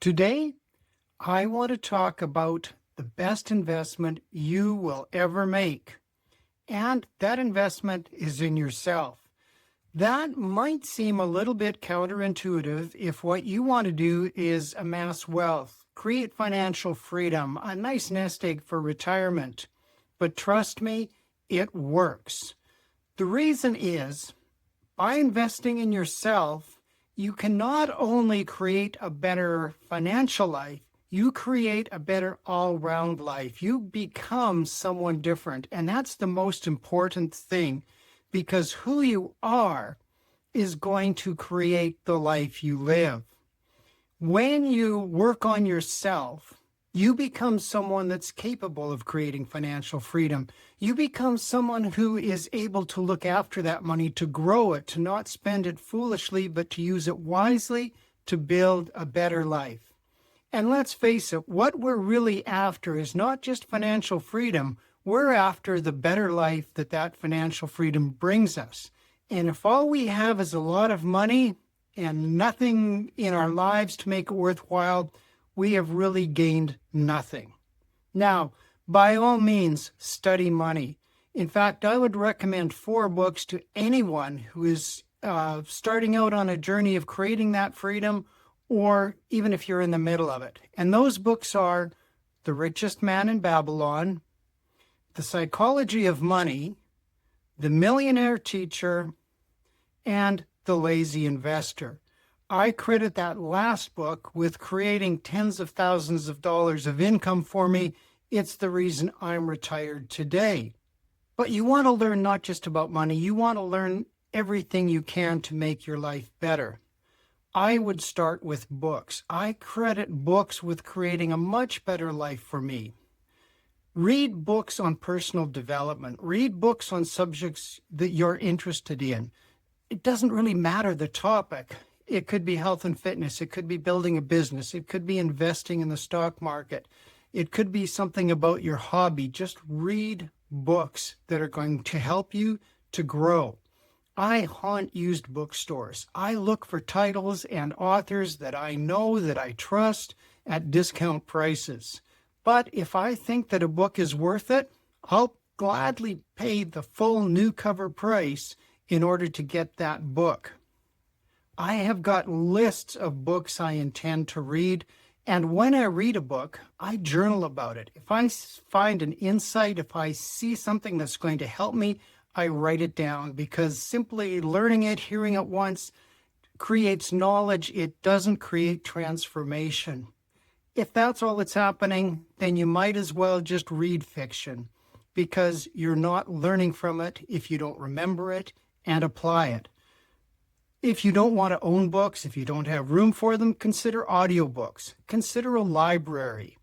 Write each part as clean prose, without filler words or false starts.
Today, I want to talk about the best investment you will ever make. And that investment is in yourself. That might seem a little bit counterintuitive if what you want to do is amass wealth, create financial freedom, a nice nest egg for retirement. But trust me, it works. The reason is, by investing in yourself, you can not only create a better financial life, you create a better all-round life. You become someone different, and that's the most important thing, because who you are is going to create the life you live. When you work on yourself, you become someone that's capable of creating financial freedom. You become someone who is able to look after that money, to grow it, to not spend it foolishly, but to use it wisely to build a better life. And let's face it, what we're really after is not just financial freedom. We're after the better life that financial freedom brings us. And if all we have is a lot of money and nothing in our lives to make it worthwhile, we have really gained nothing. Now, by all means, study money. In fact, I would recommend 4 books to anyone who is starting out on a journey of creating that freedom, or even if you're in the middle of it. And those books are The Richest Man in Babylon, The Psychology of Money, The Millionaire Teacher, and The Lazy Investor. I credit that last book with creating tens of thousands of dollars of income for me. It's the reason I'm retired today. But you want to learn not just about money, you want to learn everything you can to make your life better. I would start with books. I credit books with creating a much better life for me. Read books on personal development. Read books on subjects that you're interested in. It doesn't really matter the topic. It could be health and fitness. It could be building a business. It could be investing in the stock market. It could be something about your hobby. Just read books that are going to help you to grow. I haunt used bookstores. I look for titles and authors that I know, that I trust, at discount prices. But if I think that a book is worth it, I'll gladly pay the full new cover price in order to get that book. I have got lists of books I intend to read, and when I read a book, I journal about it. If I find an insight, if I see something that's going to help me, I write it down, because simply learning it, hearing it once, creates knowledge. It doesn't create transformation. If that's all that's happening, then you might as well just read fiction, because you're not learning from it if you don't remember it and apply it. If you don't want to own books, if you don't have room for them, consider audiobooks. Consider a library.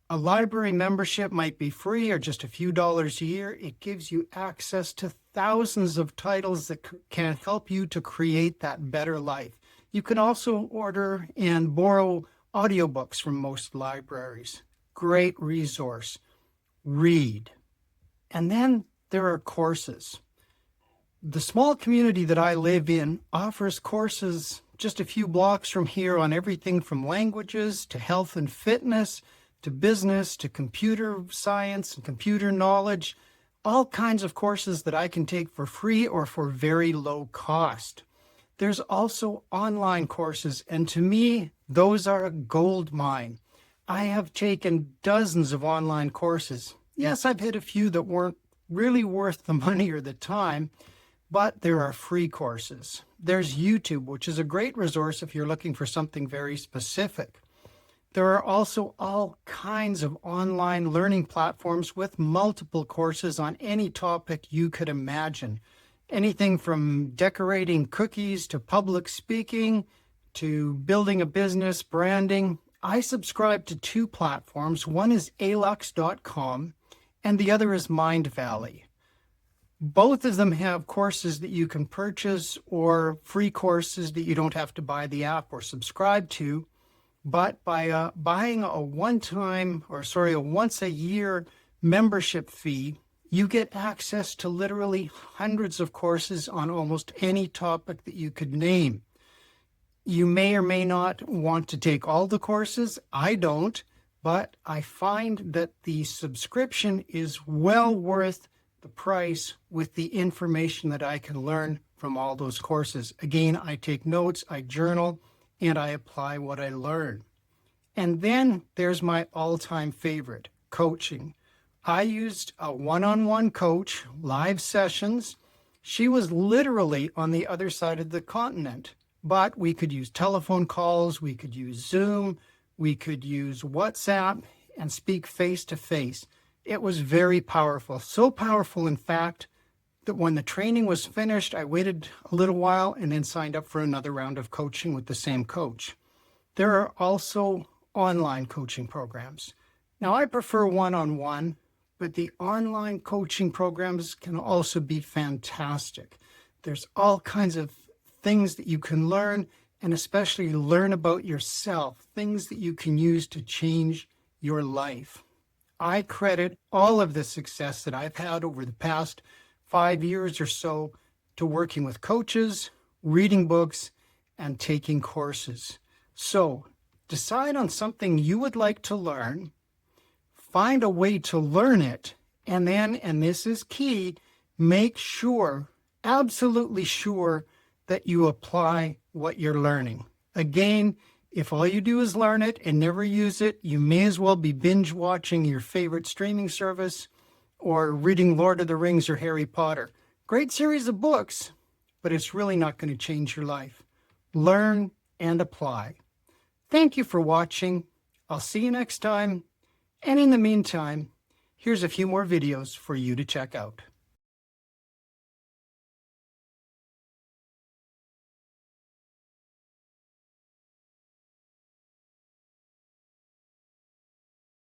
A library membership might be free or just a few dollars a year. It gives you access to thousands of titles that can help you to create that better life. You can also order and borrow audiobooks from most libraries. Great resource. Read. And then there are courses. The small community that I live in offers courses just a few blocks from here on everything from languages to health and fitness to business to computer science and computer knowledge, all kinds of courses that I can take for free or for very low cost. There's also online courses, and to me, those are a gold mine. I have taken dozens of online courses. Yes, I've hit a few that weren't really worth the money or the time, but there are free courses. There's YouTube, which is a great resource if you're looking for something very specific. There are also all kinds of online learning platforms with multiple courses on any topic you could imagine. Anything from decorating cookies to public speaking to building a business, branding. I subscribe to 2 platforms. One is alux.com and the other is Mindvalley. Both of them have courses that you can purchase or free courses that you don't have to buy the app or subscribe to. But by buying a once a year membership fee, you get access to literally hundreds of courses on almost any topic that you could name. You may or may not want to take all the courses. I don't, but I find that the subscription is well worth the price with the information that I can learn from all those courses. Again, I take notes, I journal, and I apply what I learn. And then there's my all-time favorite, coaching. I used a one-on-one coach, live sessions. She was literally on the other side of the continent, but we could use telephone calls, we could use Zoom, we could use WhatsApp and speak face-to-face. It was very powerful, so powerful, in fact, that when the training was finished, I waited a little while and then signed up for another round of coaching with the same coach. There are also online coaching programs. Now, I prefer one-on-one, but the online coaching programs can also be fantastic. There's all kinds of things that you can learn, and especially learn about yourself, things that you can use to change your life. I credit all of the success that I've had over the past 5 years or so to working with coaches, reading books, and taking courses. So decide on something you would like to learn, find a way to learn it, and then, and this is key, make sure, absolutely sure, that you apply what you're learning. Again, if all you do is learn it and never use it, you may as well be binge watching your favorite streaming service or reading Lord of the Rings or Harry Potter. Great series of books, but it's really not going to change your life. Learn and apply. Thank you for watching. I'll see you next time. And in the meantime, here's a few more videos for you to check out.